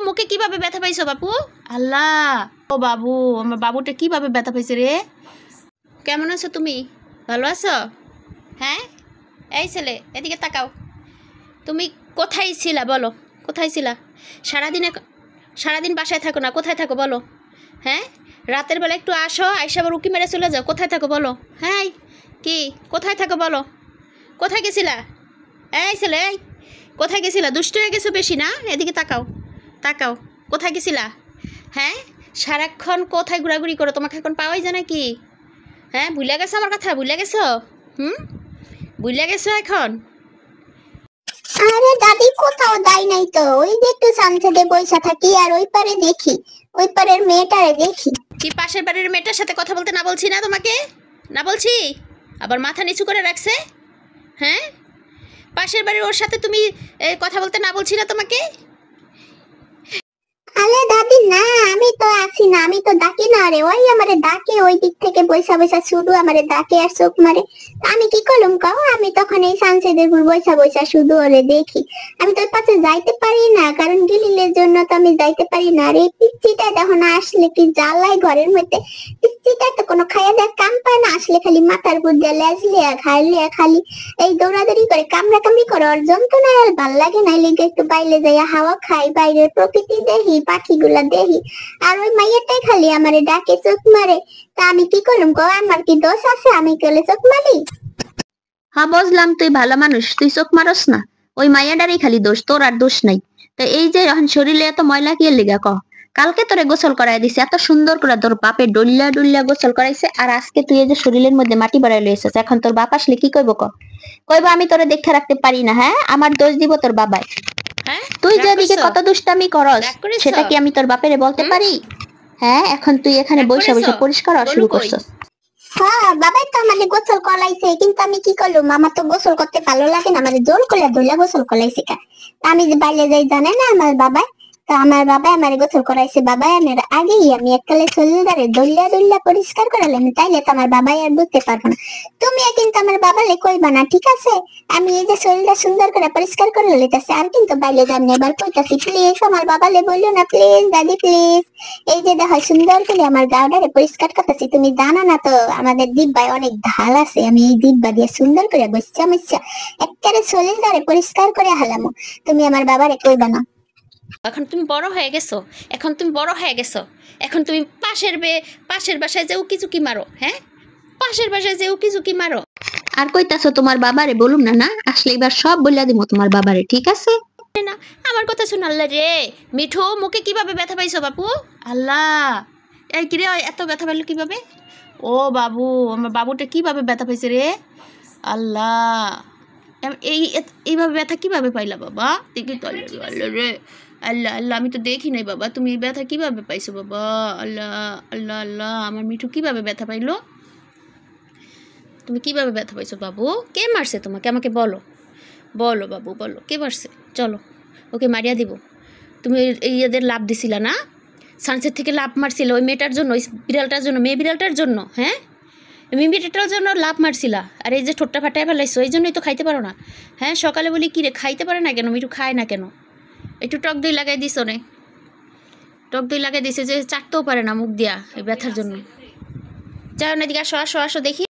মুখে কিভাবে ব্যথা পাইছো বাপু? আল্লাহ, ও বাবু, আমার বাবুটা কিভাবে ব্যথা পাইছে রে? কেমন আছো তুমি? ভালো আছো? হ্যাঁ, এই ছেলে এদিকে তাকাও। তুমি কোথায় ছিলা বলো? কোথায় ছিলা? সারাদিন বাসায় থাকো না, কোথায় থাকো বলো? হ্যাঁ, রাতের বেলা একটু আসো, আইসা আবার উকি মেরে চলে যাও। কোথায় থাকো বলো? হ্যাঁ, কি কোথায় থাকো বলো? কোথায় গেছিলা? এই ছেলে, এই কোথায় গেছিলা? দুষ্ট হয়ে গেছো বেশি না? এদিকে তাকাও, তাকাও। কোথায় গেছিলা? হ্যাঁ, সারাক্ষণ কোথায় ঘোরাঘুরি করো? তোমাকে এখন পাওয়াই যায় না কি? হ্যাঁ, ভুলে গেছো আমার কথা? ভুলে গেছো? ভুলে গেছো এখন? আরে দাদি, কোথাও যাই নাই তো, ওই যে একটু সানসেটে বইসা থাকি আর ওই পারে দেখি, ওই পারের মেয়েটারে দেখি। কি পাশের বাড়ির মেয়েটার সাথে কথা বলতে না বলছি না তোমাকে? না বলছি? আবার মাথা নিচু করে রাখছে। হ্যাঁ, পাশের বাড়ির ওর সাথে তুমি কথা বলতে না বলছি না তোমাকে? আরে দাদি না, আমি তো আছি না, আমি তো ডাকি না রে, ওই আমারে ডাকে ওই দিক থেকে বইসা বইসা, শুধু আমারে ডাকে আর চোখ মারে। আমি কি করলাম কাও? আমি তখন এই সানসেটের উপর বইসা বইসা শুধু ওরে দেখি। আমি তো ওই পাশে যাইতে পারি না, কারণ গিলিলের জন্য তো আমি যাইতে পারি না। আর এই পিচ্চিটা যখন আসলে কি জ্বালাই ঘরের মধ্যে। পিচ্চিটা তো কোনো খাইয়া দেওয়ার কাম পায় না, আসলে খালি মাথার উপর দিয়ে লেজ লিয়া খাইলিয়া খালি এই দৌড়াদৌড়ি করে, কামড়া কামড়ি করে। ওর যন্ত্রণায় আর ভাল লাগে না, লেগে একটু বাইরে যাইয়া হাওয়া খাই, বাইরের প্রকৃতি দেখি, পাখিগুলা দেখি। আর ওই মাইয়াটাই খালি আমারে ডাকে, চোখ মারে। তা আমি কি করলাম গো? আমার কি দোষ আছে? আমি কেলে চোখ মারি? হ্যাঁ, বুঝলাম তুই ভালো মানুষ, তুই চোখ মারস না। ওই মাইয়াডারই খালি দোষ, তোর আর দোষ নাই। তো এই যে এখন শরীরে এত ময়লা কি লিগা ক? কালকে তোরে গোসল করাই দিছে, এত সুন্দর করে তোর বাপে ডলিয়া ডলিয়া গোসল করাইছে, আর আজকে তুই এই যে শরীরের মধ্যে মাটি বাড়াই লইছিস, এখন তোর বাপ আসলে কি কইব ক? কইব আমি তোরে দেখে রাখতে পারি না? হ্যাঁ, আমার দোষ দিব তোর বাবাই? হ্যাঁ, তুই যেদিকে কত দুষ্টামি করস, রাগ করেছো? সেটা কি আমি তোর বাপেরে বলতে পারি? হ্যাঁ, এখন তুই এখানে রাগ বসে করেছো? বসে পরিষ্কার হওয়া শুরু বলো কই? করছস। হ্যাঁ, বাবাই তো আমাকে গোসল করাইছে, কিন্তু আমি কি করলাম? আমার তো গোসল করতে ভালো লাগে না, আমার জোর করে ধইলা গোসল করাইছে কা। আমি যে বাইরে যাই জানে না আমার বাবাই। তো আমার বাবাই আমার গোসল করাইছে। বাবাই আনার আগেই আমি এককালে শরীরটারে ধইলা ধইলা পরিষ্কার করালাম, তাইলে তো আমার বাবাই আর বুঝতে পারবো না। তুমিও কিন্তু আমার বাবালে কইবা না, ঠিক আছে? আমি এই যে শরীরটা সুন্দর করে পরিষ্কার করে লইতাছি, আর কিন্তু বাইরে যান না, এবার কইতাছি প্লিজ আমার বাবালে বললো না, প্লিজ দাদি প্লিজ। এই যে দেখো সুন্দর করে আমার গাওটারে পরিষ্কার করতেছি। তুমি জানো না তো আমাদের দিব্যায় অনেক ঢাল আছে, আমি এই দিব্যা দিয়ে সুন্দর করে বসছা মসছা একেবারে শরীরটারে পরিষ্কার করে হালামো। তুমি আমার বাবারে কইবা না। এখন তুমি বড় হয়ে গেছো, এখন তুমি বড় হয়ে গেছো। এখন তুমি পাশের বাসায় যে উকি ঝুঁকি মারো। হ্যাঁ, পাশের বাসায় যে উকি ঝুঁকি মারো। আর কইতাছো তোমার বাবারে বলুম না? না আসলে এবার সব বইলা দিব তোমার বাবারে, ঠিক আছে? না, আমার কথা শুন। আল্লাহ রে, মিঠু মুখে কিভাবে ব্যথা পাইছো বাপু? আল্লাহ, এই কিরে এত ব্যথা পাইলো কিভাবে? ও বাবু, আমার বাবুটা কিভাবে ব্যথা পাইছে রে? আল্লাহ, এইভাবে ব্যথা কিভাবে পাইলা বাবা? দেখি তো। আল্লাহ রে, আল্লাহ আল্লাহ, আমি তো দেখি নাই বাবা, তুমি ব্যথা কিভাবে পাইছো বাবা? আল্লাহ আল্লাহ আল্লাহ, আমার মিঠু কিভাবে ব্যথা পাইলো? তুমি কিভাবে ব্যথা পাইছো বাবু? কে মারছে তোমাকে? আমাকে বলো, বলো বাবু বলো, কে মারছে? চলো ওকে মারিয়া দিব। তুমি এদের লাভ দিছিলা না? সানসেট থেকে লাভ মারছিল ওই মেয়েটার জন্য, ওই বিড়ালটার জন্য, মেয়ে বিড়ালটার জন্য। হ্যাঁ, মেয়ে বিড়ালটার জন্য লাভ মারছিলা। আর এই যে ঠোঁটটা ফাটায় ফেলাইছো, এই জন্যই তো খাইতে পারো না। হ্যাঁ, সকালে বলি কি রে খাইতে পারে না কেন? মিঠু খায় না কেন? একটু টক দই লাগাই দিস নে, টক দই লাগাই দিছে যে চাটতেও পারে না মুখ দিয়া এই ব্যথার জন্য। যাও না, এদিকে আসো আসো আসো দেখি।